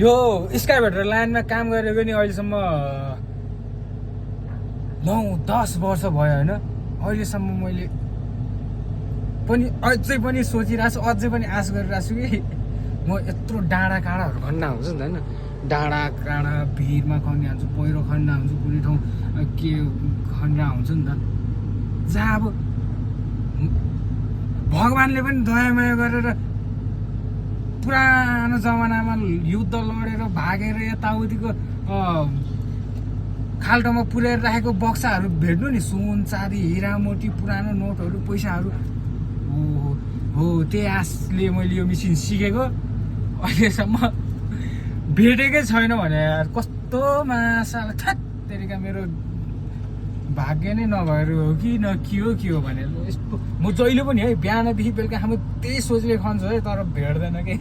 यो स्काइभेटर लाइनमा काम गरेको नि अहिलेसम्म 9-10 वर्ष भयो होइन। अहिलेसम्म मैले पनि अझै पनि सोचिरहेको छु, अझै पनि आश गरिरहेको छु कि म यत्रो डाँडा काँडाहरू खन्ना हुन्छ नि त होइन। डाँडा काँडा भिरमा खन्ने हुन्छु, पहिरो खन्ना हुन्छु, कुनै ठाउँ के खन्ना हुन्छ नि त, जहाँ अब भगवान्ले पनि दयामाया गरेर पुरानो जमानामा युद्ध लडेर भागेर यताउतिको खाल्टोमा पुर्याएर राखेको बक्साहरू भेट्नु नि, सुन चाँदी हिरा मोती पुरानो नोटहरू पैसाहरू हो। त्यही आशले मैले यो मिसिन सिकेको, अहिलेसम्म भेटेकै छैन भने यार कस्तो मासाला थेत्तेरिका मेरो भाग्य नै नभएर हो कि न के हो भनेर यस्तो। म जहिले पनि है बिहानदेखि बेलुकासम्म त्यही सोचले खन्छु है, तर भेट्दैन कि